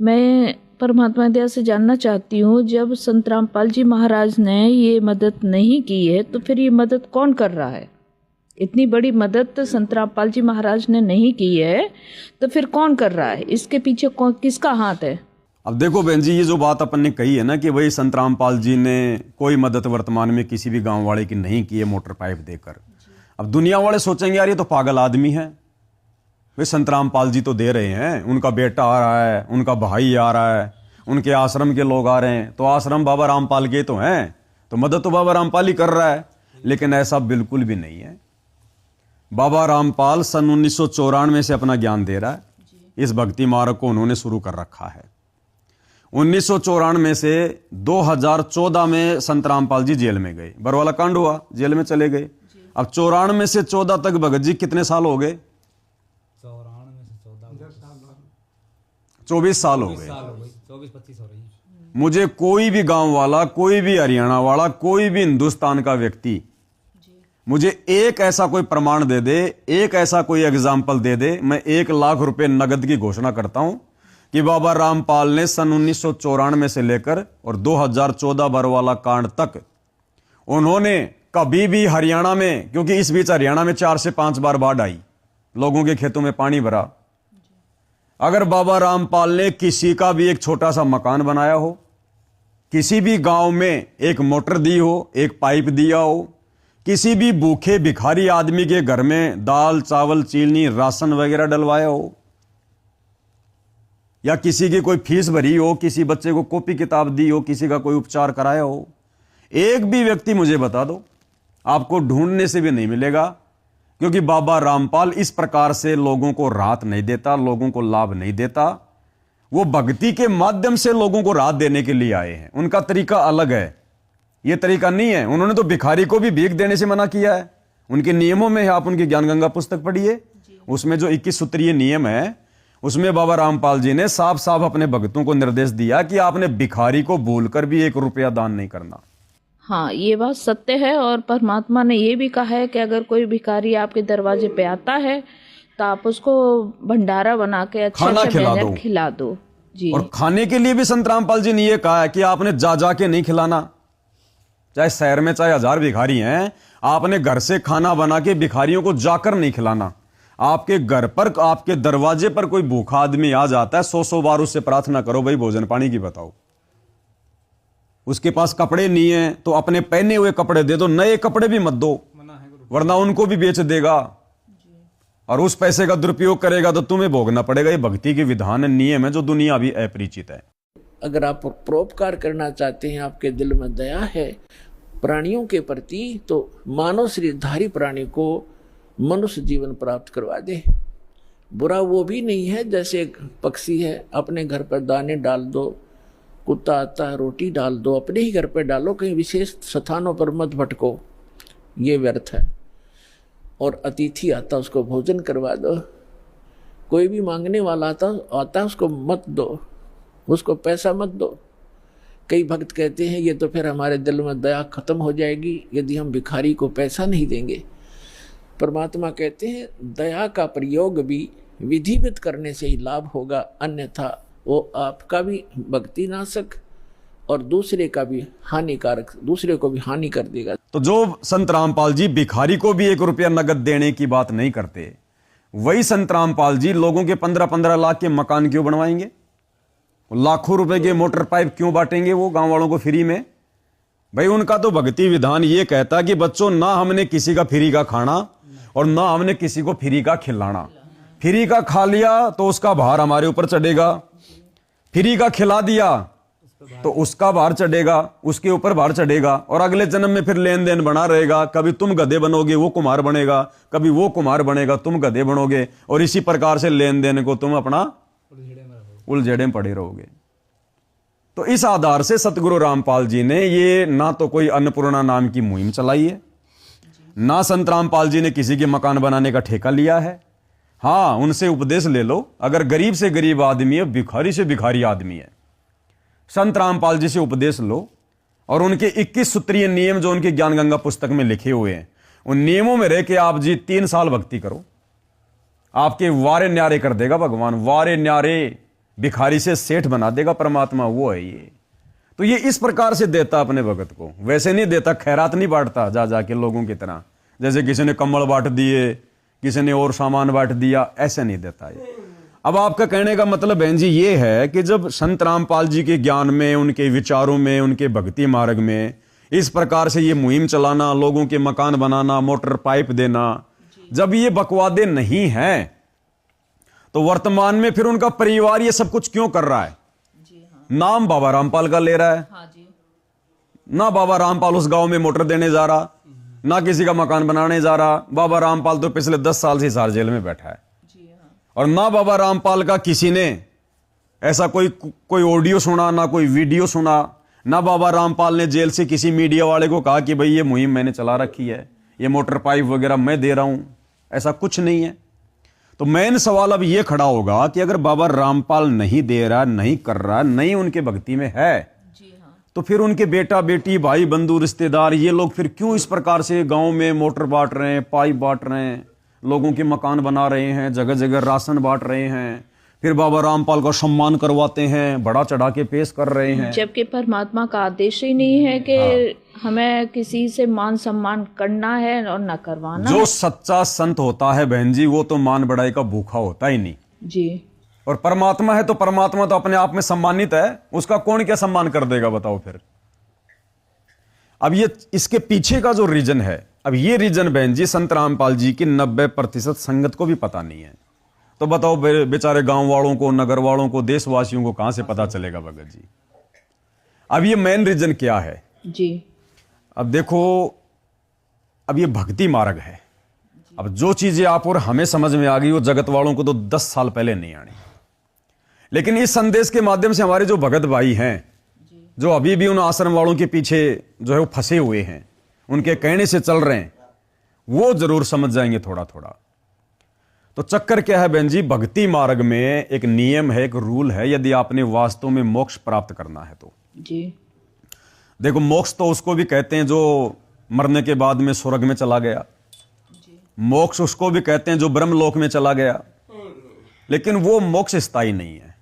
मैं परमात्मा दया से जानना चाहती हूँ, जब संत रामपाल जी महाराज ने ये मदद नहीं की है तो फिर ये मदद कौन कर रहा है? इतनी बड़ी मदद तो संत रामपाल जी महाराज ने नहीं की है तो फिर कौन कर रहा है? इसके पीछे किसका हाथ है? अब देखो बहन जी, ये जो बात अपन ने कही है ना कि भाई संत रामपाल जी ने कोई मदद वर्तमान में किसी भी गांव वाले की नहीं की है मोटर पाइप देकर। अब दुनिया वाले सोचेंगे यार ये तो पागल आदमी है, वे संत रामपाल जी तो दे रहे हैं, उनका बेटा आ रहा है, उनका भाई आ रहा है, उनके आश्रम के लोग आ रहे हैं, तो आश्रम बाबा रामपाल के तो हैं, तो मदद तो बाबा रामपाल ही कर रहा है। लेकिन ऐसा बिल्कुल भी नहीं है। बाबा रामपाल सन 1994 से अपना ज्ञान दे रहा है। इस भक्ति मार्ग को उन्होंने शुरू कर रखा है। 1994 से 2014 में संत रामपाल जी जेल में गए, बरवाला कांड हुआ, जेल में चले गए। अब 94 से 14 तक भगत जी कितने साल हो गए? 24 साल हो गए। 24-25 हो रही है। मुझे कोई भी गांव वाला, कोई भी हरियाणा वाला, कोई भी हिंदुस्तान का व्यक्ति मुझे एक ऐसा कोई प्रमाण दे दे, एक ऐसा कोई एग्जाम्पल दे दे, मैं 1 लाख रुपए नगद की घोषणा करता हूं कि बाबा रामपाल ने सन 1994 से लेकर और 2014 बरवाला कांड तक उन्होंने कभी भी हरियाणा में, क्योंकि इस बीच हरियाणा में 4 से 5 बार बाढ़ आई, लोगों के खेतों में पानी भरा, अगर बाबा रामपाल ने किसी का भी एक छोटा सा मकान बनाया हो, किसी भी गांव में एक मोटर दी हो, एक पाइप दिया हो, किसी भी भूखे भिखारी आदमी के घर में दाल चावल चीनी राशन वगैरह डलवाया हो, या किसी की कोई फीस भरी हो, किसी बच्चे को कॉपी किताब दी हो, किसी का कोई उपचार कराया हो, एक भी व्यक्ति मुझे बता दो, आपको ढूंढने से भी नहीं मिलेगा। क्योंकि बाबा रामपाल इस प्रकार से लोगों को राहत नहीं देता, लोगों को लाभ नहीं देता। वो भक्ति के माध्यम से लोगों को राहत देने के लिए आए हैं। उनका तरीका अलग है, ये तरीका नहीं है। उन्होंने तो भिखारी को भी भीख देने से मना किया है, उनके नियमों में है। आप उनकी ज्ञान गंगा पुस्तक पढ़िए, उसमें जो 21 सूत्रीय नियम है, उसमें बाबा रामपाल जी ने साफ साफ अपने भक्तों को निर्देश दिया कि आपने भिखारी को भूलकर भी 1 रुपया दान नहीं करना। हाँ, ये बात सत्य है। और परमात्मा ने ये भी कहा है कि अगर कोई भिखारी आपके दरवाजे पे आता है तो आप उसको भंडारा बना के अच्छा से व्यंजन खिला दो जी। और खाने के लिए भी संत रामपाल जी ने ये कहा है कि आपने जा जा के नहीं खिलाना। चाहे शहर में चाहे 1000 भिखारी हैं, आपने घर से खाना बना के भिखारियों को जाकर नहीं खिलाना। आपके घर पर, आपके दरवाजे पर कोई भूखा आदमी आ जाता है, 100 बार उससे प्रार्थना करो, भाई भोजन पानी की बताओ। उसके पास कपड़े नहीं है तो अपने पहने हुए कपड़े दे दो, नए कपड़े भी मत दो, वरना उनको भी बेच देगा और उस पैसे का दुरुपयोग करेगा तो तुम्हें भोगना पड़ेगा। ये भक्ति के विधान नियम है जो दुनिया अभी अपरिचित है। अगर आप परोपकार करना चाहते हैं, आपके दिल में दया है प्राणियों के प्रति, तो मानव शरीरधारी प्राणी को मनुष्य जीवन प्राप्त करवा दे। बुरा वो भी नहीं है, जैसे एक पक्षी है, अपने घर पर दाने डाल दो, कुत्ता आता है रोटी डाल दो, अपने ही घर पर डालो, कहीं विशेष स्थानों पर मत भटको, ये व्यर्थ है। और अतिथि आता उसको भोजन करवा दो, कोई भी मांगने वाला आता उसको मत दो, उसको पैसा मत दो। कई भक्त कहते हैं ये तो फिर हमारे दिल में दया खत्म हो जाएगी यदि हम भिखारी को पैसा नहीं देंगे। परमात्मा कहते हैं दया का प्रयोग भी विधिवत करने से ही लाभ होगा, अन्यथा वो आपका भी भक्ति नाशक और दूसरे का भी हानिकारक, दूसरे को भी हानि कर देगा। तो जो संत रामपाल जी भिखारी को भी 1 रुपया नगद देने की बात नहीं करते, वही संत रामपाल जी लोगों के 15-15 लाख के मकान क्यों बनवाएंगे? लाखों रुपए के मोटर पाइप क्यों बांटेंगे वो गांव वालों को फ्री में? भाई उनका तो भक्ति विधान ये कहता कि बच्चों, ना हमने किसी का फ्री का खाना और ना हमने किसी को फ्री का खिलाना। फ्री का खा लिया तो उसका भार हमारे ऊपर चढ़ेगा, फ्री का खिला दिया तो उसका भार चढ़ेगा, उसके ऊपर भार चढ़ेगा, और अगले जन्म में फिर लेन देन बना रहेगा। कभी तुम गधे बनोगे वो कुम्हार बनेगा, कभी वो कुम्हार बनेगा तुम गधे बनोगे, और इसी प्रकार से लेन देन को तुम अपना उलझेड़े में पड़े रहोगे। तो इस आधार से सतगुरु रामपाल जी ने ये ना तो कोई अन्नपूर्णा नाम की मुहिम चलाई है, ना संत रामपाल जी ने किसी के मकान बनाने का ठेका लिया है। हाँ, उनसे उपदेश ले लो। अगर गरीब से गरीब आदमी है, भिखारी से भिखारी आदमी है, संत रामपाल जी से उपदेश लो और उनके 21 सूत्रीय नियम जो उनके ज्ञान गंगा पुस्तक में लिखे हुए हैं, उन नियमों में रह के आप जी 3 साल भक्ति करो, आपके वारे न्यारे कर देगा भगवान, वारे न्यारे। भिखारी से सेठ बना देगा परमात्मा, वो है ये। तो ये इस प्रकार से देता अपने भगत को, वैसे नहीं देता, खैरात नहीं बांटता जा जाके लोगों की तरह, जैसे किसी ने कम्बल बांट दिए, किसी ने और सामान बांट दिया, ऐसे नहीं देता ये। अब आपका कहने का मतलब बहन जी ये है कि जब संत रामपाल जी के ज्ञान में, उनके विचारों में, उनके भक्ति मार्ग में इस प्रकार से ये मुहिम चलाना, लोगों के मकान बनाना, मोटर पाइप देना, जब ये बकवादे नहीं हैं, तो वर्तमान में फिर उनका परिवार ये सब कुछ क्यों कर रहा है? नाम बाबा रामपाल का ले रहा है। ना बाबा रामपाल उस गांव में मोटर देने जा रहा, ना किसी का मकान बनाने जा रहा। बाबा रामपाल तो पिछले 10 साल से हिसार जेल में बैठा है। और ना बाबा रामपाल का किसी ने ऐसा कोई ऑडियो सुना, ना कोई वीडियो सुना, ना बाबा रामपाल ने जेल से किसी मीडिया वाले को कहा कि भाई ये मुहिम मैंने चला रखी है, ये मोटर पाइप वगैरह मैं दे रहा हूं। ऐसा कुछ नहीं है। तो मेन सवाल अब ये खड़ा होगा कि अगर बाबा रामपाल नहीं दे रहा, नहीं कर रहा, नहीं उनके भक्ति में है, तो फिर उनके बेटा बेटी, भाई बंधु, रिश्तेदार, ये लोग फिर क्यों इस प्रकार से गांव में मोटर बांट रहे हैं, पाइप बांट रहे हैं, लोगों के मकान बना रहे हैं, जगह जगह राशन बांट रहे हैं, फिर बाबा रामपाल का सम्मान करवाते हैं, बड़ा चढ़ा के पेश कर रहे हैं, जबकि परमात्मा का आदेश ही नहीं है कि हमें किसी से मान सम्मान करना है और न करवाना। जो सच्चा संत होता है बहन जी, वो तो मान बढ़ाई का भूखा होता ही नहीं जी। और परमात्मा है तो परमात्मा तो अपने आप में सम्मानित है, उसका कौन क्या सम्मान कर देगा बताओ फिर। अब ये इसके पीछे का जो रीजन है, अब ये रीजन बहन जी संत रामपाल जी की 90% संगत को भी पता नहीं है। तो बताओ बेचारे गांव वालों को, नगर वालों को, देशवासियों को कहां से पता चलेगा भगत जी। अब ये मेन रीजन क्या है जी। अब देखो, अब ये भक्ति मार्ग है। अब जो चीजें आप और हमें समझ में आ गई वो जगत वालों को तो 10 साल पहले नहीं आनी। लेकिन इस संदेश के माध्यम से हमारे जो भगत भाई हैं, जो अभी भी उन आश्रम वालों के पीछे जो है वो फंसे हुए हैं, उनके कहने से चल रहे हैं, वो जरूर समझ जाएंगे थोड़ा थोड़ा। तो चक्कर क्या है बहन जी, भक्ति मार्ग में एक नियम है, एक रूल है, यदि आपने वास्तव में मोक्ष प्राप्त करना है तो जी। देखो, मोक्ष तो उसको भी कहते हैं जो मरने के बाद में स्वर्ग में चला गया, मोक्ष उसको भी कहते हैं जो ब्रह्मलोक में चला गया, लेकिन वो मोक्ष स्थायी नहीं है।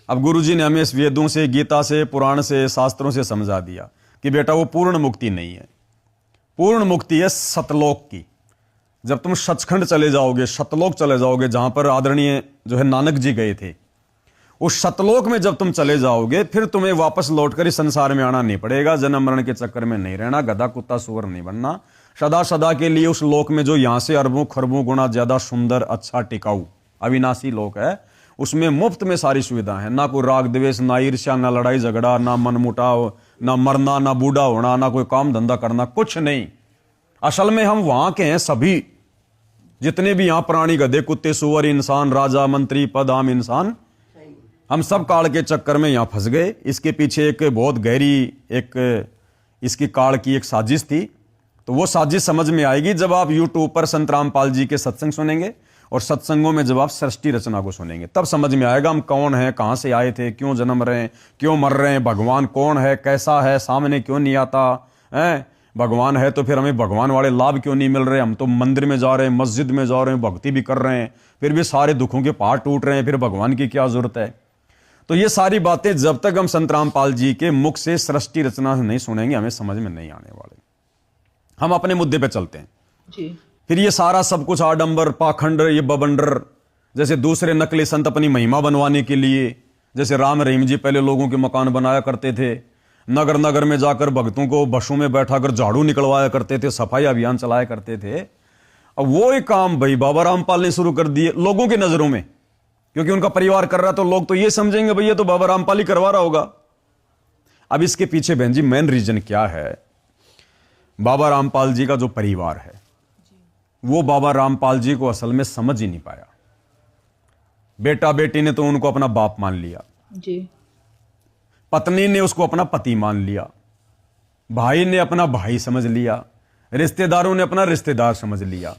अब गुरुजी ने हमें इस वेदों से, गीता से, पुराण से, शास्त्रों से समझा दिया कि बेटा वो पूर्ण मुक्ति नहीं है। पूर्ण मुक्ति है सतलोक की। जब तुम सचखंड चले जाओगे, सतलोक चले जाओगे, जहां पर आदरणीय जो है नानक जी गए थे, उस सतलोक में जब तुम चले जाओगे, फिर तुम्हें वापस लौटकर इस संसार में आना नहीं पड़ेगा, जन्म मरण के चक्कर में नहीं रहना, गधा कुत्ता सुअर नहीं बनना, सदा सदा के लिए उस लोक में जो यहां से अरबों खरबों गुना ज्यादा सुंदर, अच्छा, टिकाऊ, अविनाशी लोक है, उसमें मुफ्त में सारी सुविधा है। ना कोई राग द्वेष, ना ईर्ष्या, ना लड़ाई झगड़ा, ना मनमुटाव, ना मरना, ना बूढ़ा होना, ना कोई काम धंधा करना, कुछ नहीं। असल में हम वहां के हैं सभी, जितने भी यहां प्राणी, गधे कुत्ते सुअर, इंसान, राजा मंत्री, पद आम इंसान, हम सब काल के चक्कर में यहां फंस गए। इसके पीछे एक बहुत गहरी एक इसकी काल की एक साजिश थी। तो वो साजिश समझ में आएगी जब आप यूट्यूब पर संत रामपाल जी के सत्संग सुनेंगे और सत्संगों में जब आप सृष्टि रचना को सुनेंगे, तब समझ में आएगा हम कौन हैं, कहां से आए थे, क्यों जन्म रहे हैं, क्यों मर रहे हैं, भगवान कौन है, कैसा है, सामने क्यों नहीं आता है, भगवान है तो फिर हमें भगवान वाले लाभ क्यों नहीं मिल रहे। हम तो मंदिर में जा रहे हैं, मस्जिद में जा रहे हैं, भक्ति भी कर रहे हैं, फिर भी सारे दुखों के पहाड़ टूट रहे हैं, फिर भगवान की क्या जरूरत है। तो ये सारी बातें जब तक हम संत रामपाल जी के मुख से सृष्टि रचना से नहीं सुनेंगे, हमें समझ में नहीं आने वाले। हम अपने मुद्दे पे चलते हैं जी। फिर ये सारा सब कुछ आडंबर, पाखंड, ये बबंडर, जैसे दूसरे नकली संत अपनी महिमा बनवाने के लिए, जैसे राम रहीम जी पहले लोगों के मकान बनाया करते थे, नगर नगर में जाकर भक्तों को बसों में बैठाकर झाड़ू निकलवाया करते थे, सफाई अभियान चलाया करते थे। अब वो एक काम भाई बाबा रामपाल ने शुरू कर दिए लोगों की नजरों में, क्योंकि उनका परिवार कर रहा है तो लोग तो ये समझेंगे भैया तो बाबा रामपाल ही करवा रहा होगा। अब इसके पीछे बहन जी मेन रीजन क्या है, बाबा रामपाल जी का जो परिवार है वो बाबा रामपाल जी को असल में समझ ही नहीं पाया। बेटा बेटी ने तो उनको अपना बाप मान लिया जी, पत्नी ने उसको अपना पति मान लिया, भाई ने अपना भाई समझ लिया, रिश्तेदारों ने अपना रिश्तेदार समझ लिया।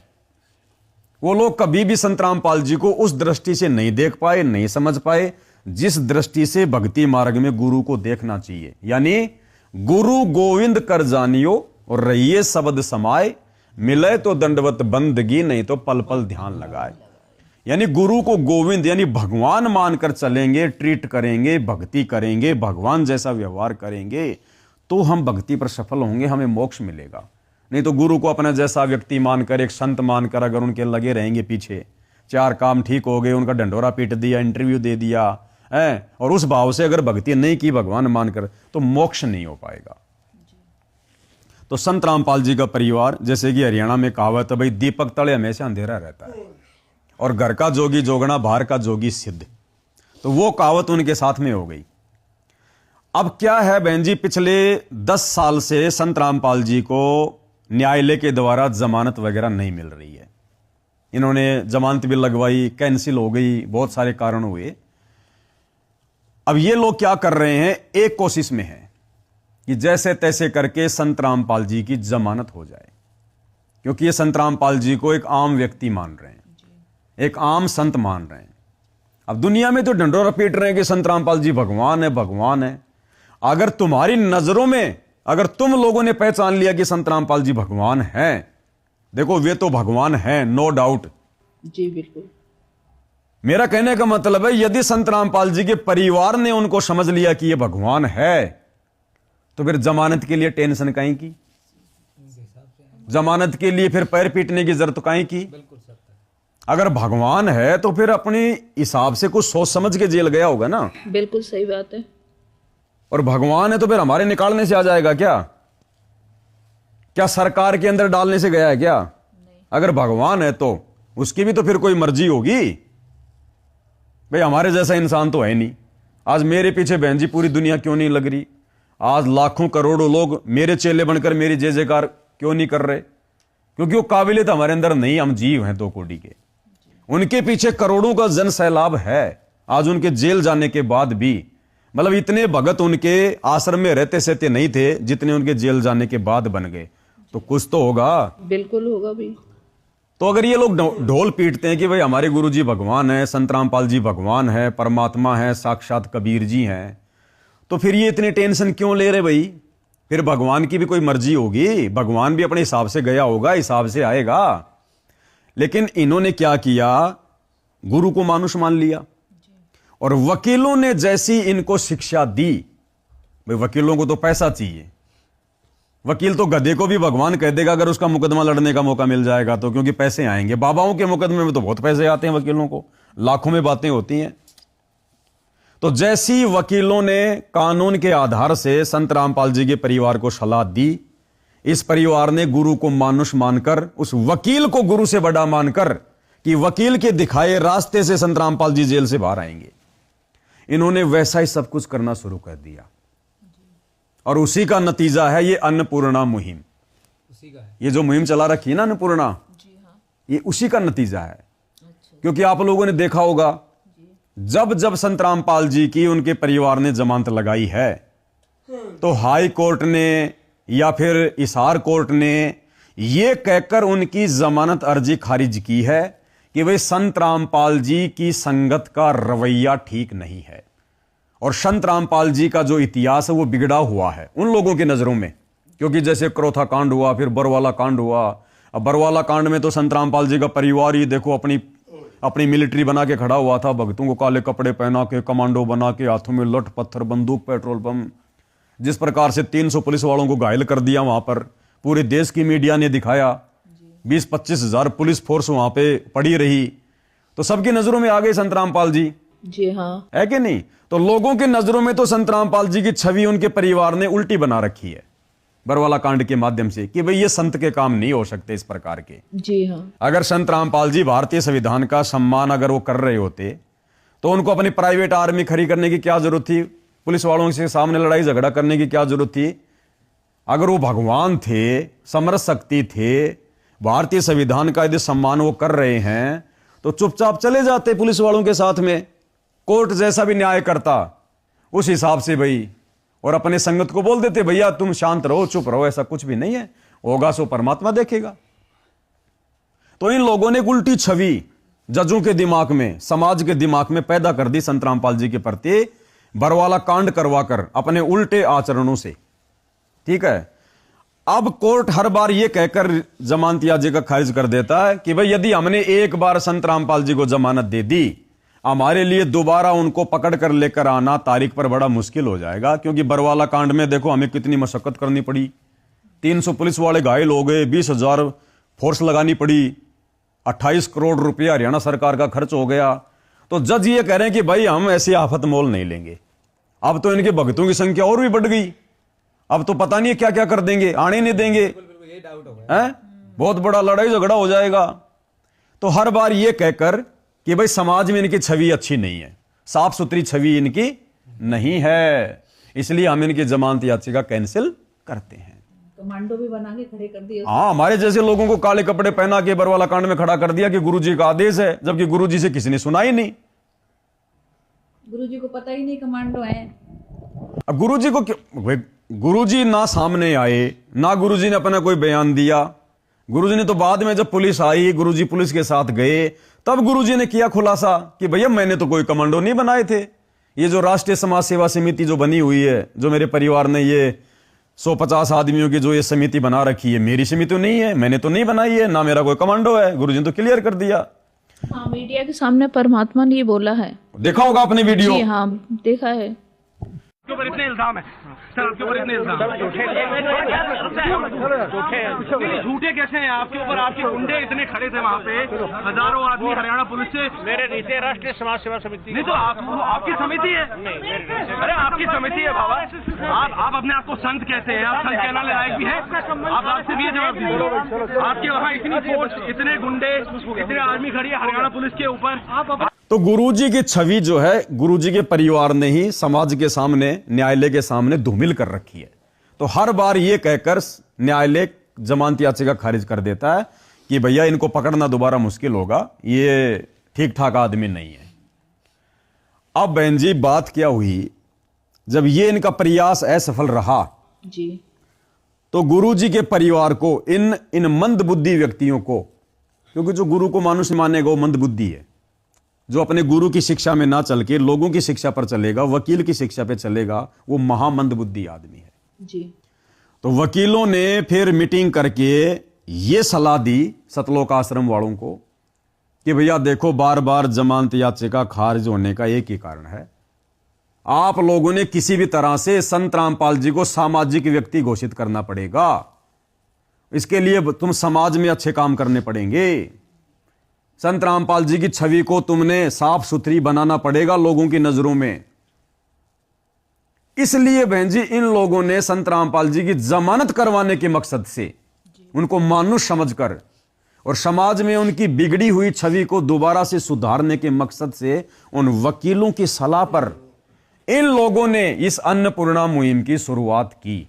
वो लोग कभी भी संत रामपाल जी को उस दृष्टि से नहीं देख पाए, नहीं समझ पाए जिस दृष्टि से भक्ति मार्ग में गुरु को देखना चाहिए। यानी गुरु गोविंद कर जानियो और रहिए शब्द समाए, मिले तो दंडवत बंदगी, नहीं तो पल पल ध्यान लगाए। यानी गुरु को गोविंद यानी भगवान मानकर चलेंगे, ट्रीट करेंगे, भक्ति करेंगे, भगवान जैसा व्यवहार करेंगे, तो हम भक्ति पर सफल होंगे, हमें मोक्ष मिलेगा। नहीं तो गुरु को अपना जैसा व्यक्ति मानकर, एक संत मानकर अगर उनके लगे रहेंगे पीछे, चार काम ठीक हो गए, उनका डंडोरा पीट दिया, इंटरव्यू दे दिया है, और उस भाव से अगर भक्ति नहीं की भगवान मानकर, तो मोक्ष नहीं हो पाएगा। तो संत रामपाल जी का परिवार, जैसे कि हरियाणा में कहावत है भाई, दीपक तले हमेशा अंधेरा रहता है और घर का जोगी जोगना, बाहर का जोगी सिद्ध। तो वो कहावत उनके साथ में हो गई। अब क्या है बहन जी, पिछले 10 साल से संत रामपाल जी को न्यायालय के द्वारा जमानत वगैरह नहीं मिल रही है। इन्होंने जमानत भी लगवाई, कैंसिल हो गई, बहुत सारे कारण हुए। अब ये लोग क्या कर रहे हैं, एक कोशिश में है कि जैसे तैसे करके संत रामपाल जी की जमानत हो जाए, क्योंकि ये संत रामपाल जी को एक आम व्यक्ति मान रहे हैं, एक आम संत मान रहे हैं। अब दुनिया में तो डंडोरा पीट रहे हैं कि संत रामपाल जी भगवान है, भगवान है। अगर तुम्हारी नजरों में, अगर तुम लोगों ने पहचान लिया कि संत रामपाल जी भगवान हैं, देखो वे तो भगवान हैं, नो डाउट। जी बिल्कुल। मेरा कहने का मतलब है, यदि संत रामपाल जी के परिवार ने उनको समझ लिया कि ये भगवान है, तो फिर जमानत के लिए टेंशन काहे की, जमानत के लिए फिर पैर पीटने की जरूरत काहे की। अगर भगवान है तो फिर अपने हिसाब से कुछ सोच समझ के जेल गया होगा ना। बिल्कुल सही बात है। और भगवान है तो फिर हमारे निकालने से आ जाएगा क्या? क्या सरकार के अंदर डालने से गया है क्या? अगर भगवान है तो उसकी भी तो फिर कोई मर्जी होगी। भाई हमारे जैसा इंसान तो है नहीं। आज मेरे पीछे बहन जी पूरी दुनिया क्यों नहीं लग रही? आज लाखों करोड़ों लोग मेरे चेले बनकर मेरी जय जयकार क्यों नहीं कर रहे? क्योंकि वो काबिलियत हमारे अंदर नहीं, हम जीव हैं 2 कोटि के। उनके पीछे करोड़ों का जन सैलाब है। आज उनके जेल जाने के बाद भी, मतलब इतने भगत उनके आश्रम में रहते सहते नहीं थे जितने उनके जेल जाने के बाद बन गए। तो कुछ तो होगा। बिल्कुल होगा भी। तो अगर ये लोग ढोल पीटते हैं कि भाई हमारे गुरु जी भगवान है, संत रामपाल जी भगवान है, परमात्मा है, साक्षात कबीर जी हैं, तो फिर ये इतनी टेंशन क्यों ले रहे भाई? फिर भगवान की भी कोई मर्जी होगी, भगवान भी अपने हिसाब से गया होगा, हिसाब से आएगा। लेकिन इन्होंने क्या किया, गुरु को मानुष मान लिया। और वकीलों ने जैसी इनको शिक्षा दी, भाई वकीलों को तो पैसा चाहिए, वकील तो गधे को भी भगवान कह देगा अगर उसका मुकदमा लड़ने का मौका मिल जाएगा तो, क्योंकि पैसे आएंगे। बाबाओं के मुकदमे में तो बहुत पैसे आते हैं वकीलों को, लाखों में बातें होती हैं। तो जैसी वकीलों ने कानून के आधार से संत रामपाल जी के परिवार को सलाह दी, इस परिवार ने गुरु को मानुष मानकर, उस वकील को गुरु से बड़ा मानकर कि वकील के दिखाए रास्ते से संत रामपाल जी जेल से बाहर आएंगे, इन्होंने वैसा ही सब कुछ करना शुरू कर दिया। और उसी का नतीजा है ये अन्नपूर्णा मुहिम। उसी का है ये जो मुहिम चला रखी है ना अन्नपूर्णा, ये उसी का नतीजा है। क्योंकि आप लोगों ने देखा होगा, जब जब संत रामपाल जी की उनके परिवार ने जमानत लगाई है, तो हाई कोर्ट ने या फिर हिसार कोर्ट ने यह कहकर उनकी जमानत अर्जी खारिज की है कि भाई संत रामपाल जी की संगत का रवैया ठीक नहीं है, और संत रामपाल जी का जो इतिहास है वो बिगड़ा हुआ है उन लोगों की नजरों में। क्योंकि जैसे क्रोथा कांड हुआ, फिर बरवाला कांड हुआ। अब बरवाला कांड में तो संत रामपाल जी का परिवार ही देखो अपनी मिलिट्री बना के खड़ा हुआ था, भक्तों को काले कपड़े पहना के, कमांडो बना के, हाथों में लठ पत्थर, बंदूक, पेट्रोल पंप। जिस प्रकार से 300 पुलिस वालों को घायल कर दिया वहां पर, पूरे देश की मीडिया ने दिखाया। 20-25 हजार पुलिस फोर्स वहां पे पड़ी रही, तो सबकी नजरों में आ गए संत रामपाल जी। जी हाँ, है कि नहीं? तो लोगों की नजरों में तो संत रामपाल जी की छवि उनके परिवार ने उल्टी बना रखी है बरवाला कांड के माध्यम से, कि भाई ये संत के काम नहीं हो सकते इस प्रकार के। जी हाँ। अगर संत रामपाल जी भारतीय संविधान का सम्मान अगर वो कर रहे होते, तो उनको अपनी प्राइवेट आर्मी खड़ी करने की क्या जरूरत थी? पुलिस वालों के सामने लड़ाई झगड़ा करने की क्या जरूरत थी? अगर वो भगवान थे, समर शक्ति थे, भारतीय संविधान का यदि सम्मान वो कर रहे हैं, तो चुपचाप चले जाते पुलिस वालों के साथ में, कोर्ट जैसा भी न्याय करता उस हिसाब से भाई, और अपने संगत को बोल देते भैया तुम शांत रहो, चुप रहो, ऐसा कुछ भी नहीं है, होगा सो परमात्मा देखेगा। तो इन लोगों ने एक उल्टी छवि जजों के दिमाग में, समाज के दिमाग में पैदा कर दी संत रामपाल जी के प्रति, बरवाला कांड करवाकर अपने उल्टे आचरणों से। ठीक है, अब कोर्ट हर बार यह कहकर जमानत याचिका खारिज कर देता है कि भाई यदि हमने एक बार संत रामपाल जी को जमानत दे दी, हमारे लिए दोबारा उनको पकड़ कर लेकर आना तारीख पर बड़ा मुश्किल हो जाएगा। क्योंकि बरवाला कांड में देखो हमें कितनी मशक्कत करनी पड़ी, 300 पुलिस वाले घायल हो गए, 20,000 फोर्स लगानी पड़ी, 28 करोड़ रुपया हरियाणा सरकार का खर्च हो गया। तो जज ये कह रहे हैं कि भाई हम ऐसी आफत मोल नहीं लेंगे। अब तो इनके भक्तों की संख्या और भी बढ़ गई, अब तो पता नहीं क्या क्या कर देंगे, आने नहीं देंगे, हैं? बहुत बड़ा लड़ाई झगड़ा हो जाएगा। तो हर बार ये कहकर कि भाई समाज में इनकी छवि अच्छी नहीं है, साफ सुथरी छवि इनकी नहीं है, इसलिए हम इनकी जमानत याचिका कैंसिल करते हैं। कमांडो भी बना के खड़े कर दिए। हाँ, हमारे जैसे लोगों को काले कपड़े पहना के बरवाला कांड में खड़ा कर दिया कि गुरुजी का आदेश है, जबकि गुरुजी से किसी ने सुना ही नहीं। गुरुजी को पता ही नहीं कमांडो है। अब गुरुजी को गुरुजी ना सामने आए, ना गुरुजी ने अपना कोई बयान दिया। गुरुजी ने तो बाद में जब पुलिस आई, गुरुजी पुलिस के साथ गए, तब गुरुजी ने किया खुलासा कि भैया मैंने तो कोई कमांडो नहीं बनाए थे। ये जो राष्ट्रीय समाज सेवा समिति जो बनी हुई है, जो मेरे परिवार ने ये 150 आदमियों की जो ये समिति बना रखी है, मेरी समिति तो नहीं है, मैंने तो नहीं बनाई है, ना मेरा कोई कमांडो है। गुरुजी ने तो क्लियर कर दिया। हाँ, मीडिया के सामने परमात्मा ने ये बोला है, देखा होगा आपने वीडियो। जी हाँ, देखा है। आपके ऊपर इतने इल्जाम है सर, आपके ऊपर इतने इल्जाम झूठे कैसे हैं आपके ऊपर? आपके गुंडे इतने खड़े थे वहाँ पे, हजारों आदमी हरियाणा पुलिस से। मेरे नीचे राष्ट्रीय समाज सेवा समिति नहीं तो आपकी समिति है। अरे आपकी समिति है बाबा, आप अपने आप को संत कहते हैं, आप संत कहने लायक भी है? आप आपसे भी ये जवाब दीजिए, आपके वहाँ इतनी फोर्स, इतने गुंडे, इतने आर्मी खड़ी है हरियाणा पुलिस के ऊपर। तो गुरुजी की छवि जो है, गुरुजी के परिवार ने ही समाज के सामने, न्यायालय के सामने धूमिल कर रखी है। तो हर बार यह कहकर न्यायालय जमानत याचिका खारिज कर देता है कि भैया इनको पकड़ना दोबारा मुश्किल होगा, ये ठीक ठाक आदमी नहीं है। अब बहन जी बात क्या हुई, जब ये इनका प्रयास असफल रहा जी, तो गुरुजी के परिवार को, इन मंदबुद्धि व्यक्तियों को, क्योंकि जो गुरु को मनुष्य मानेगा वो मंदबुद्धि है, जो अपने गुरु की शिक्षा में ना चल के लोगों की शिक्षा पर चलेगा, वकील की शिक्षा पे चलेगा, वो महामंदबुद्धि आदमी है जी। तो वकीलों ने फिर मीटिंग करके ये सलाह दी सतलोक आश्रम वालों को कि भैया देखो, बार बार जमानत याचिका खारिज होने का एक ही कारण है, आप लोगों ने किसी भी तरह से संत रामपाल जी को सामाजिक व्यक्ति घोषित करना पड़ेगा। इसके लिए तुम समाज में अच्छे काम करने पड़ेंगे। संत रामपाल जी की छवि को तुमने साफ सुथरी बनाना पड़ेगा लोगों की नजरों में। इसलिए बहन जी इन लोगों ने संत रामपाल जी की जमानत करवाने के मकसद से, उनको मानुष समझकर और समाज में उनकी बिगड़ी हुई छवि को दोबारा से सुधारने के मकसद से, उन वकीलों की सलाह पर इन लोगों ने इस अन्नपूर्णा मुहिम की शुरुआत की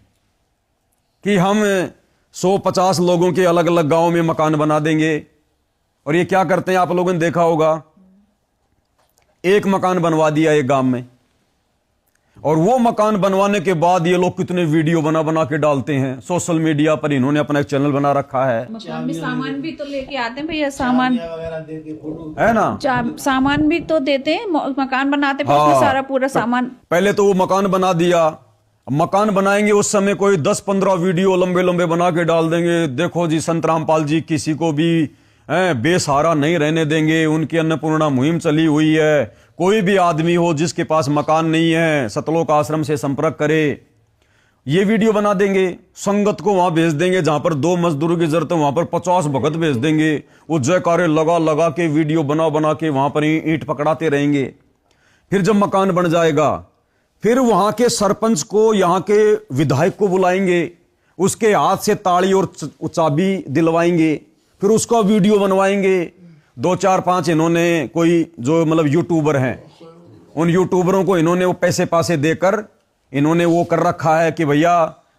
कि हम 150 लोगों के अलग अलग गांव में मकान बना देंगे। और ये क्या करते हैं, आप लोगों ने देखा होगा, एक मकान बनवा दिया एक गांव में, और वो मकान बनवाने के बाद ये लोग कितने वीडियो बना बना के डालते हैं सोशल मीडिया पर। इन्होंने अपना एक चैनल बना रखा है। सामान भी तो लेके आते हैं भैया, सामान है ना, सामान भी तो देते हैं, मकान बनाते हैं, उसमें सारा पूरा सामान। पहले तो वो मकान बना दिया, मकान बनाएंगे उस समय कोई 10-15 वीडियो लंबे लंबे बना के डाल देंगे। देखो जी संत रामपाल जी किसी को भी बेसहारा नहीं रहने देंगे, उनकी अन्नपूर्णा मुहिम चली हुई है, कोई भी आदमी हो जिसके पास मकान नहीं है सतलोक आश्रम से संपर्क करे। ये वीडियो बना देंगे, संगत को वहां भेज देंगे, जहां पर 2 मजदूरों की जरूरत है वहां पर 50 भगत भेज देंगे। वो जयकारे लगा लगा के वीडियो बना बना के वहां पर ईंट पकड़ाते रहेंगे। फिर जब मकान बन जाएगा, फिर वहां के सरपंच को, यहाँ के विधायक को बुलाएंगे, उसके हाथ से ताली और चाबी दिलवाएंगे, फिर उसका वीडियो बनवाएंगे। 2-4-5 इन्होंने कोई जो मतलब यूट्यूबर हैं, उन यूट्यूबरों को इन्होंने वो पैसे पासे देकर इन्होंने वो कर रखा है कि भैया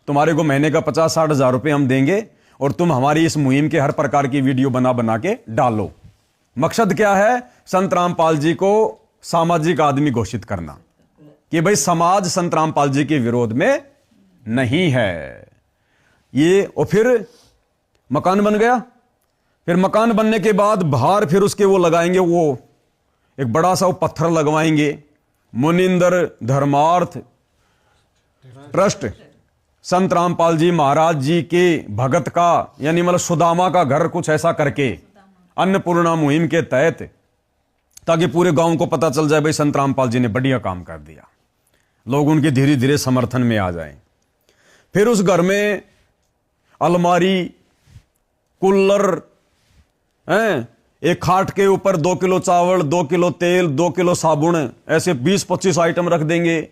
तुम्हारे को महीने का 50-60 हजार रुपये हम देंगे और तुम हमारी इस मुहिम के हर प्रकार की वीडियो बना बना के डालो। मकसद क्या है, संत रामपाल जी को सामाजिक आदमी घोषित करना कि भाई समाज संत रामपाल जी के विरोध में नहीं है ये। और फिर मकान बन गया, फिर मकान बनने के बाद बाहर फिर उसके वो लगाएंगे, वो एक बड़ा सा वो पत्थर लगवाएंगे, मुनिंदर धर्मार्थ ट्रस्ट संत रामपाल जी महाराज जी के भगत का यानी मतलब सुदामा का घर कुछ ऐसा करके अन्नपूर्णा मुहिम के तहत, ताकि पूरे गांव को पता चल जाए भाई संत रामपाल जी ने बढ़िया काम कर दिया, लोग उनके धीरे धीरे समर्थन में आ जाएं। फिर उस घर में अलमारी, कूलर, एक खाट के ऊपर 2 किलो चावल, 2 किलो तेल, 2 किलो साबुन, ऐसे 20-25 आइटम रख देंगे।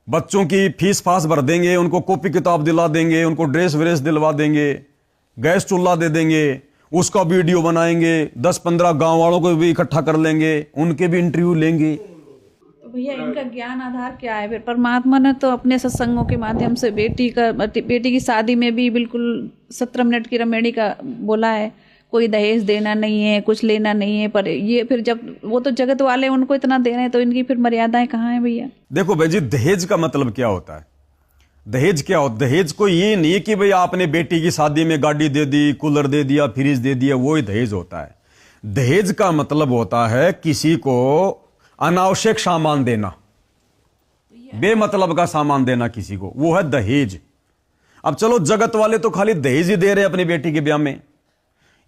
बच्चों की फीस फास भर देंगे, उनको कॉपी किताब दिला देंगे, उनको ड्रेस व्रेस दिलवा देंगे, गैस चूल्हा दे देंगे, उसका वीडियो बनाएंगे, 10-15 गांव वालों को भी इकट्ठा कर लेंगे, उनके भी इंटरव्यू लेंगे। तो भैया इनका ज्ञान आधार क्या है? फिर परमात्मा ने तो अपने सत्संगों के माध्यम से बेटी की शादी में भी बिल्कुल 17 मिनट की रमेणी का बोला है, कोई दहेज देना नहीं है, कुछ लेना नहीं है। पर ये फिर जब वो तो जगत वाले उनको इतना दे रहे हैं, तो इनकी फिर मर्यादाएं कहाँ हैं भैया? देखो भाई जी, दहेज का मतलब क्या होता है? दहेज क्या होता? दहेज को ये नहीं है कि भाई आपने बेटी की शादी में गाड़ी दे दी, कूलर दे दिया, फ्रिज दे दिया, वो ही दहेज होता है। दहेज का मतलब होता है किसी को अनावश्यक सामान देना, बेमतलब का सामान देना किसी को, वो है दहेज। अब चलो, जगत वाले तो खाली दहेज ही दे रहे हैं अपनी बेटी के ब्याह में,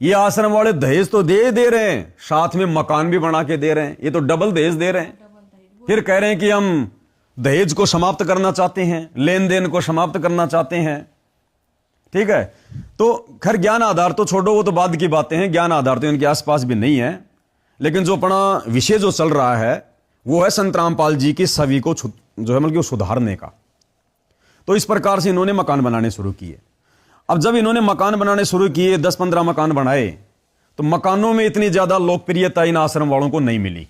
ये आश्रम वाले दहेज तो दे रहे हैं, साथ में मकान भी बना के दे रहे हैं, ये तो डबल दहेज दे रहे हैं। फिर कह रहे हैं कि हम दहेज को समाप्त करना चाहते हैं, लेन देन को समाप्त करना चाहते हैं। ठीक है, तो खैर ज्ञान आधार तो छोड़ो, वो तो बाद की बातें हैं, ज्ञान आधार तो इनके आसपास भी नहीं है। लेकिन जो अपना विषय जो चल रहा है वो है संत रामपाल जी की छवि को जो है मतलब सुधारने का। तो इस प्रकार से इन्होंने मकान बनाने शुरू किए। अब जब इन्होंने मकान बनाने शुरू किए, 10-15 मकान बनाए, तो मकानों में इतनी ज्यादा लोकप्रियता इन आश्रम वालों को नहीं मिली।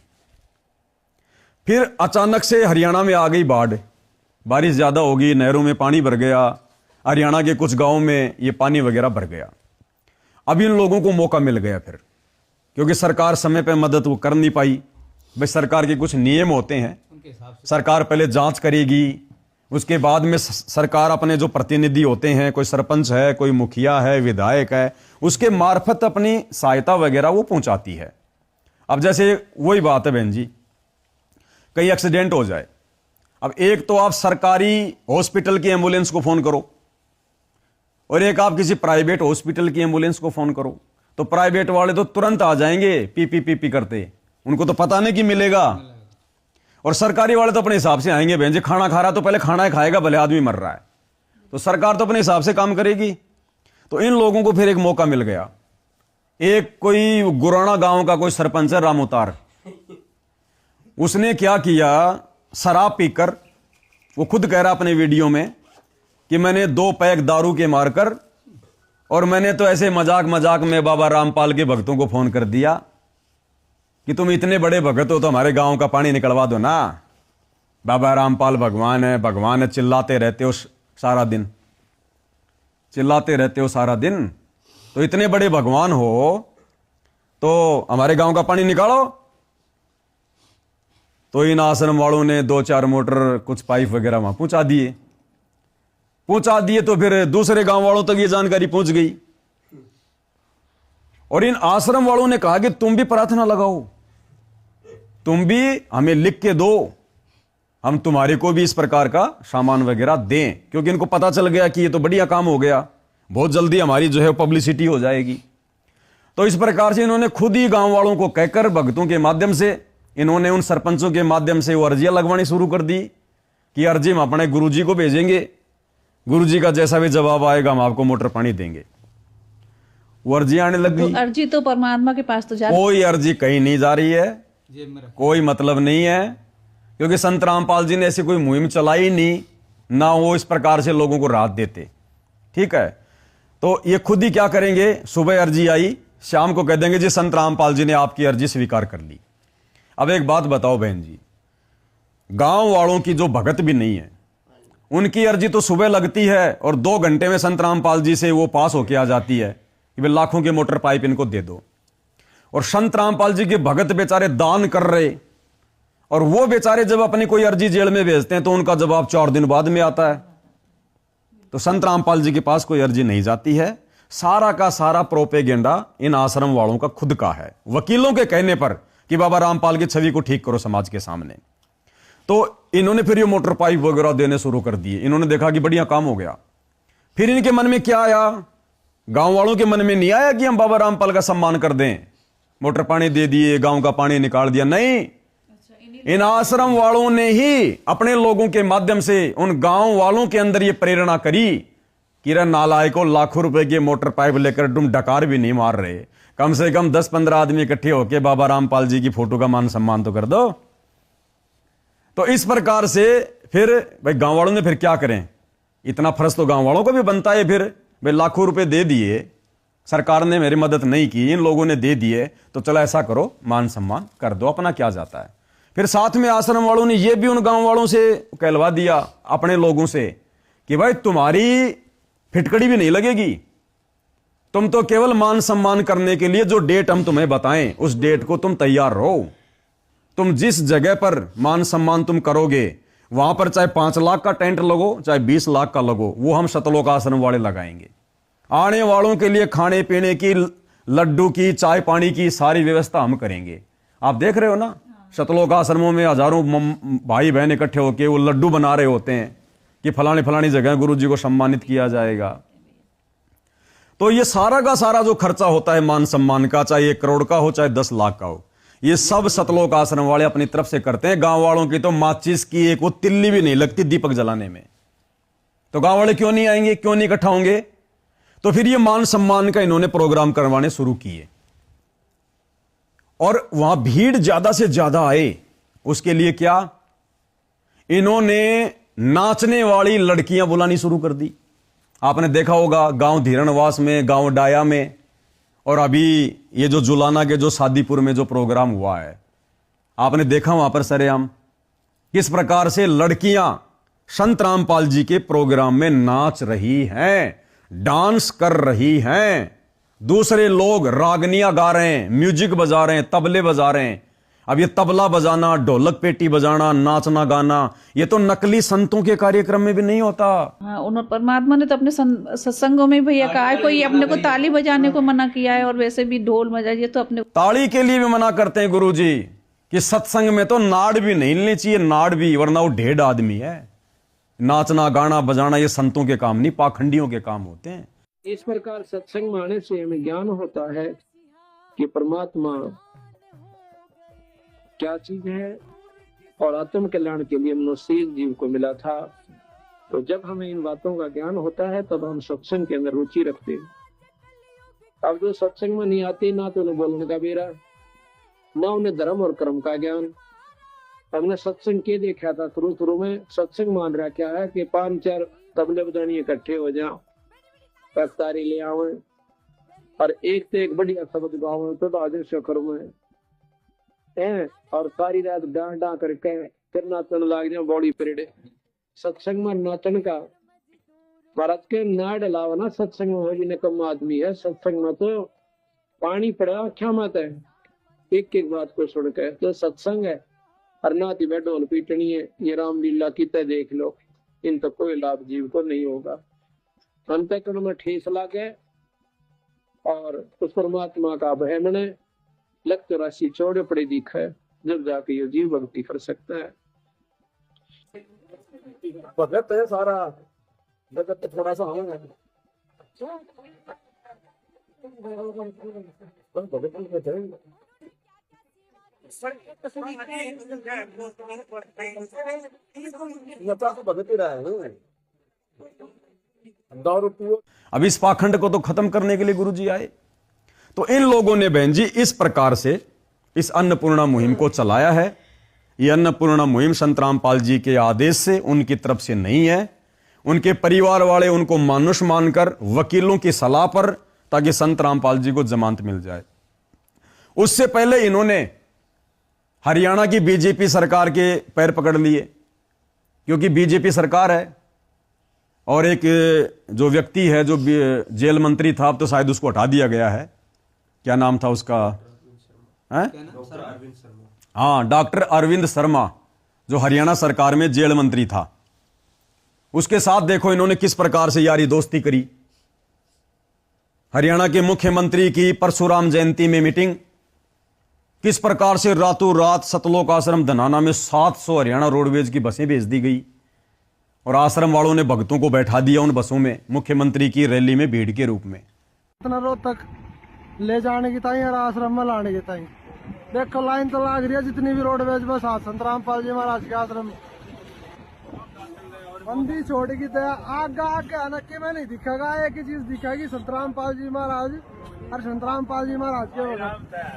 फिर अचानक से हरियाणा में आ गई बाढ़, बारिश ज्यादा होगी, नहरों में पानी भर गया, हरियाणा के कुछ गांवों में ये पानी वगैरह भर गया। अब इन लोगों को मौका मिल गया फिर, क्योंकि सरकार समय पर मदद वो कर नहीं पाई। भाई सरकार के कुछ नियम होते हैं, सरकार पहले जांच करेगी, उसके बाद में सरकार अपने जो प्रतिनिधि होते हैं, कोई सरपंच है, कोई मुखिया है, विधायक है, उसके मार्फत अपनी सहायता वगैरह वो पहुंचाती है। अब जैसे वही बात है बहन जी, कहीं एक्सीडेंट हो जाए, अब एक तो आप सरकारी हॉस्पिटल की एम्बुलेंस को फोन करो और एक आप किसी प्राइवेट हॉस्पिटल की एम्बुलेंस को फोन करो, तो प्राइवेट वाले तो तुरंत आ जाएंगे पी करते, उनको तो पता नहीं कि मिलेगा। और सरकारी वाले तो अपने हिसाब से आएंगे, बहन जी खाना खा रहा तो पहले खाना ही खाएगा, भले आदमी मर रहा है, तो सरकार तो अपने हिसाब से काम करेगी। तो इन लोगों को फिर एक मौका मिल गया। एक कोई गुराना गांव का कोई सरपंच है, रामोतार, उसने क्या किया, शराब पीकर, वो खुद कह रहा अपने वीडियो में कि मैंने 2 पैक दारू के मारकर, और मैंने तो ऐसे मजाक मजाक में बाबा रामपाल के भक्तों को फोन कर दिया कि तुम इतने बड़े भगत हो तो हमारे गांव का पानी निकलवा दो ना, बाबा रामपाल भगवान है, भगवान है, चिल्लाते रहते हो सारा दिन, चिल्लाते रहते हो सारा दिन, तो इतने बड़े भगवान हो तो हमारे गांव का पानी निकालो। तो इन आश्रम वालों ने 2-4 मोटर, कुछ पाइप वगैरह वहां पहुंचा दिए, तो फिर दूसरे गांव वालों तक ये जानकारी पहुंच गई, और इन आश्रम वालों ने कहा कि तुम भी प्रार्थना लगाओ, तुम भी हमें लिख के दो, हम तुम्हारे को भी इस प्रकार का सामान वगैरह दें, क्योंकि इनको पता चल गया कि ये तो बढ़िया काम हो गया, बहुत जल्दी हमारी जो है पब्लिसिटी हो जाएगी। तो इस प्रकार से इन्होंने खुद ही गांव वालों को कहकर, भक्तों के माध्यम से, इन्होंने उन सरपंचों के माध्यम से वो अर्जियां लगवानी शुरू कर दी कि अर्जी हम अपने गुरुजी को भेजेंगे, गुरुजी का जैसा भी जवाब आएगा हम आपको मोटर पानी देंगे। वो अर्जी आने लग गई। तो अर्जी तो परमात्मा के पास तो जा रही, कोई अर्जी कहीं नहीं जा रही है, कोई मतलब नहीं है, क्योंकि संत रामपाल जी ने ऐसी कोई मुहिम चलाई नहीं, ना वो इस प्रकार से लोगों को राहत देते। ठीक है, तो ये खुद ही क्या करेंगे, सुबह अर्जी आई, शाम को कह देंगे जी संत रामपाल जी ने आपकी अर्जी स्वीकार कर ली। अब एक बात बताओ बहन जी, गांव वालों की जो भगत भी नहीं है, उनकी अर्जी तो सुबह लगती है और 2 घंटे में संत रामपाल जी से वो पास होके आ जाती है कि भाई लाखों के मोटर पाइप इनको दे दो। और संत रामपाल जी के भगत बेचारे दान कर रहे, और वो बेचारे जब अपनी कोई अर्जी जेल में भेजते हैं तो उनका जवाब 4 दिन बाद में आता है। तो संत रामपाल जी के पास कोई अर्जी नहीं जाती है, सारा का सारा प्रोपेगेंडा इन आश्रम वालों का खुद का है, वकीलों के कहने पर कि बाबा रामपाल की छवि को ठीक करो समाज के सामने। तो इन्होंने फिर ये मोटर पाइप वगैरह देने शुरू कर दिए। इन्होंने देखा कि बढ़िया काम हो गया। फिर इनके मन में क्या आया, गांव वालों के मन में नहीं आया कि हम बाबा रामपाल का सम्मान कर दें, मोटर पानी दे दिए, गांव का पानी निकाल दिया। नहीं, इन आश्रम वालों ने ही अपने लोगों के माध्यम से उन गांव वालों के अंदर यह प्रेरणा करी कि रे नालायकों, लाखों रुपए के मोटर पाइप लेकर तुम डकार भी नहीं मार रहे, कम से कम 10-15 आदमी इकट्ठे होकर बाबा रामपाल जी की फोटो का मान सम्मान तो कर दो। तो इस प्रकार से फिर भाई गांव वालों ने फिर क्या करें, इतना फर्ज तो गांव वालों को भी बनता है। फिर भाई लाखों रुपए दे दिए, सरकार ने मेरी मदद नहीं की, इन लोगों ने दे दिए, तो चलो ऐसा करो, मान सम्मान कर दो, अपना क्या जाता है। फिर साथ में आश्रम वालों ने यह भी उन गांव वालों से कहलवा दिया, अपने लोगों से, कि भाई तुम्हारी फिटकड़ी भी नहीं लगेगी, तुम तो केवल मान सम्मान करने के लिए जो डेट हम तुम्हें बताएं उस डेट को तुम तैयार रहो। तुम जिस जगह पर मान सम्मान तुम करोगे वहां पर चाहे 5 लाख का टेंट लगो, चाहे 20 लाख का लगो, वो हम शतलोक आश्रम वाले लगाएंगे। आने वालों के लिए खाने पीने की, लड्डू की, चाय पानी की सारी व्यवस्था हम करेंगे। आप देख रहे हो ना, शतलोक आश्रमों में हजारों भाई बहन इकट्ठे होकर वो लड्डू बना रहे होते हैं कि फलानी फलानी जगह गुरु जी को सम्मानित किया जाएगा। तो ये सारा का सारा जो खर्चा होता है मान सम्मान का, चाहे 1 करोड़ का हो, चाहे 10 लाख का हो, ये सब शतलोक आश्रम वाले अपनी तरफ से करते हैं। गांव वालों की तो माचिस की एक वो तिल्ली भी नहीं लगती दीपक जलाने में। तो गांव वाले क्यों नहीं आएंगे, क्यों नहीं इकट्ठा होंगे? तो फिर ये मान सम्मान का इन्होंने प्रोग्राम करवाने शुरू किए और वहां भीड़ ज्यादा से ज्यादा आए। उसके लिए क्या, इन्होंने नाचने वाली लड़कियां बुलानी शुरू कर दी। आपने देखा होगा गांव धीरणवास में, गांव डाया में, और अभी ये जो जुलाना के जो शादीपुर में जो प्रोग्राम हुआ है, आपने देखा वहां पर सरेआम किस प्रकार से लड़कियां संत रामपाल जी के प्रोग्राम में नाच रही हैं, डांस कर रही हैं। दूसरे लोग रागनियां गा रहे हैं, म्यूजिक बजा रहे हैं, तबले बजा रहे हैं। अब ये तबला बजाना, ढोलक पेटी बजाना, नाचना गाना, ये तो नकली संतों के कार्यक्रम में भी नहीं होता। हाँ, उन्होंने परमात्मा ने तो अपने सत्संगों में भैया कहा है, कोई अपने को ताली बजाने को मना किया है और वैसे भी ढोल बजाइए तो अपने ताली के लिए भी मना करते हैं गुरुजी कि सत्संग में तो नाड़ भी नहीं हिलनी चाहिए, नाड़ भी, वरना वो ढेड आदमी है। नाचना गाना बजाना ये संतों के काम नहीं, पाखंडियों के काम होते हैं। इस प्रकार सत्संग में आने से हमें ज्ञान होता है कि परमात्मा क्या चीज है और आत्म कल्याण के लिए मनुष्य जीव को मिला था। तो जब हमें इन बातों का ज्ञान होता है तब हम सत्संग के अंदर रुचि रखते हैं। अब जो सत्संग में नहीं आते, ना तो उन्हें बोलने का बेरा, ना उन्हें धर्म और कर्म का ज्ञान। हमने सत्संग के देखा था शुरू में, सत्संग मान रहा क्या है कि 5-4 तबले बजानी इकट्ठे हो जाओ, पफ्तारी ले आवे और एक से एक बढ़िया शब्द गाओ, तो आदेश करो और सारी रात डांडा करके फिर नाचन लाग जाओ बॉडी परेड। सत्संग में नाचन का भारत के ना डलावा ना, सत्संग में हो जी निकम आदमी है। सत्संग में तो पानी पड़ा क्या मत है, एक एक बात को सुन के तो सत्संग है। और ना ती ढोल पीटनी है, ये रामलीला कितने देख लो, इन तो कोई लाभ जीव को नहीं होगा। अंतःकरण में ठेस लागे और उस परमात्मा का भय मने लक्त राशि चौड़े पड़े दिखे, जब जाके ये जीव भक्ति कर सकता है। भगत है सारा भगत, थोड़ा सा होगा भगत ही रहा है। अब इस पाखंड को तो खत्म करने के लिए गुरुजी आए। तो इन लोगों ने बहन जी इस प्रकार से इस अन्नपूर्णा मुहिम को चलाया है। यह अन्नपूर्णा मुहिम संत रामपाल जी के आदेश से, उनकी तरफ से नहीं है। उनके परिवार वाले उनको मानुष मानकर वकीलों की सलाह पर, ताकि संत रामपाल जी को जमानत मिल जाए। उससे पहले इन्होंने हरियाणा की बीजेपी सरकार के पैर पकड़ लिए, क्योंकि बीजेपी सरकार है और एक जो व्यक्ति है जो जेल मंत्री था, अब तो शायद उसको हटा दिया गया है, क्या नाम था उसका, हाँ, डॉक्टर अरविंद शर्मा, जो हरियाणा सरकार में जेल मंत्री था। उसके साथ देखो इन्होंने किस प्रकार से यारी दोस्ती करी। हरियाणा के मुख्यमंत्री की परशुराम जयंती में मीटिंग, किस प्रकार से रातों रात सतलोक आश्रम धनाना में 700 हरियाणा रोडवेज की बसें भेज दी गई और आश्रम वालों ने भक्तों को बैठा दिया उन बसों में मुख्यमंत्री की रैली में भीड़ के रूप में। इतना रोड तक ले जाने की ताई और आश्रम में लाने की ताई देखो लाइन तो लाग रही है जितनी भी रोडवेज बस आज संतराम पाल जी महाराज के आश्रम बंदी छोड़ेगी तो आगे आगे आने में नहीं दिखेगा, एक ही चीज दिखेगी संतराम पाल जी महाराज और संतराम पाल जी महाराज के होगा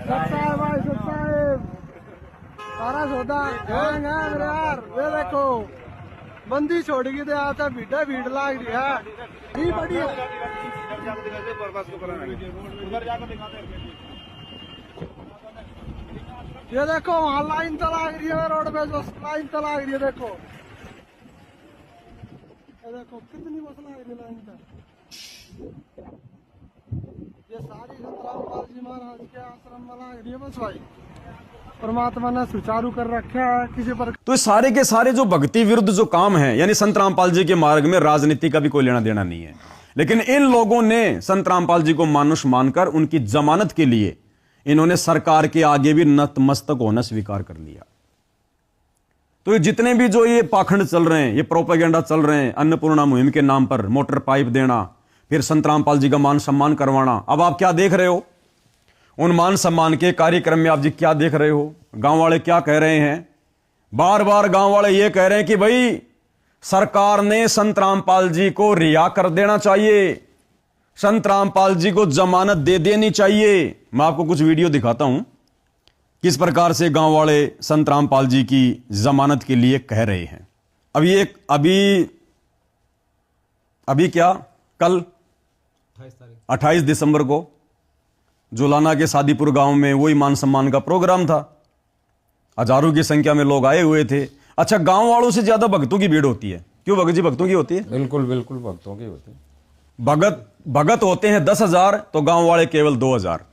सत्साहेब भाई सत्साहेब सारा सौदा गैंग है मेरे यार। ये देखो बंदी छोड़ेगी तो आता भीड़ लाग रही है ये बढ़िया। ये देखो वहाँ लाइन तो लाग रही है रोड पे लाइन तो लाग रही है देखो ये देखो कितनी बस लाग रही है लाइन पर। ये सारी संतराम पाल जी महाराज के आश्रम में लाग रही है बस भाई परमात्मा ने सुचारू कर रखा है किसी पर। तो ये सारे के सारे जो भक्ति विरुद्ध जो काम है यानी संत रामपाल जी के मार्ग में राजनीति का भी कोई लेना देना नहीं है, लेकिन इन लोगों ने संत रामपाल जी को मानुष मानकर उनकी जमानत के लिए इन्होंने सरकार के आगे भी नतमस्तक होना स्वीकार कर लिया। तो ये जितने भी जो ये पाखंड चल रहे हैं, ये प्रोपेगेंडा चल रहे हैं, अन्नपूर्णा मुहिम के नाम पर मोटर पाइप देना, फिर संत रामपाल जी का मान सम्मान करवाना, अब आप क्या देख रहे हो उन मान सम्मान के कार्यक्रम में? आप जी क्या देख रहे हो? गांव वाले क्या कह रहे हैं? बार बार गांव वाले ये कह रहे हैं कि भाई सरकार ने संत रामपाल जी को रिहा कर देना चाहिए, संत रामपाल जी को जमानत दे देनी चाहिए। मैं आपको कुछ वीडियो दिखाता हूं किस प्रकार से गांव वाले संत रामपाल जी की जमानत के लिए कह रहे हैं। अभी क्या कल 28 दिसंबर को जुलाना के सादीपुर गांव में वही मान सम्मान का प्रोग्राम था, हजारों की संख्या में लोग आए हुए थे। अच्छा, गांव वालों से ज्यादा भक्तों की भीड़ होती है, क्यों भगत जी? भक्तों की होती है, बिल्कुल बिल्कुल भक्तों की होती है। भगत होते हैं 10,000 तो गांव वाले केवल 2,000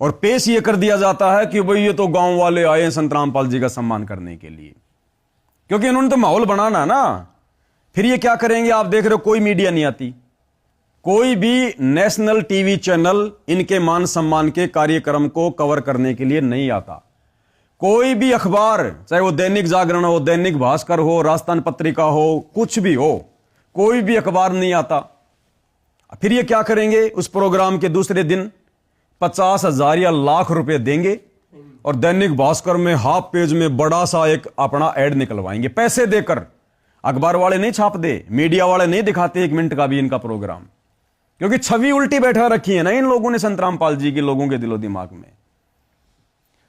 और पेश ये कर दिया जाता है कि भाई ये तो गांव वाले आए हैं संत रामपाल जी का सम्मान करने के लिए, क्योंकि इन्होंने तो माहौल बनाना ना। फिर ये क्या करेंगे? आप देख रहे हो कोई मीडिया नहीं आती, कोई भी नेशनल टीवी चैनल इनके मान सम्मान के कार्यक्रम को कवर करने के लिए नहीं आता। कोई भी अखबार, चाहे वो दैनिक जागरण हो, दैनिक भास्कर हो, राजस्थान पत्रिका हो, कुछ भी हो, कोई भी अखबार नहीं आता। फिर ये क्या करेंगे? उस प्रोग्राम के दूसरे दिन 50,000 या लाख रुपए देंगे और दैनिक भास्कर में हाफ पेज में बड़ा सा एक अपना एड निकलवाएंगे पैसे देकर। अखबार वाले नहीं छाप दे, मीडिया वाले नहीं दिखाते 1 मिनट का भी इनका प्रोग्राम, क्योंकि छवि उल्टी बैठा रखी है ना इन लोगों ने संत रामपाल जी के लोगों के दिलो दिमाग में।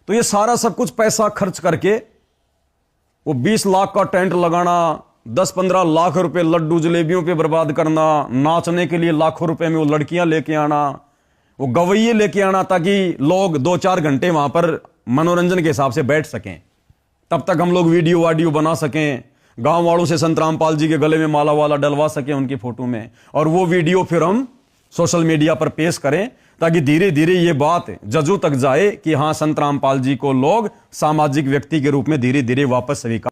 तो ये सारा सब कुछ पैसा खर्च करके वो 20 लाख का टेंट लगाना, 10-15 लाख रुपए लड्डू जलेबियों पे बर्बाद करना, नाचने के लिए लाखों रुपए में वो लड़कियां लेके आना, वो गवैये लेके आना ताकि लोग 2-4 घंटे वहां पर मनोरंजन के हिसाब से बैठ सकें, तब तक हम लोग वीडियो वाडियो बना सकें, गांव वालों से संत रामपाल जी के गले में माला वाला डलवा सकें उनकी फोटो में, और वो वीडियो फिर हम सोशल मीडिया पर पेश करें ताकि धीरे धीरे ये बात जजों तक जाए कि हां संत रामपाल जी को लोग सामाजिक व्यक्ति के रूप में धीरे धीरे वापस स्वीकार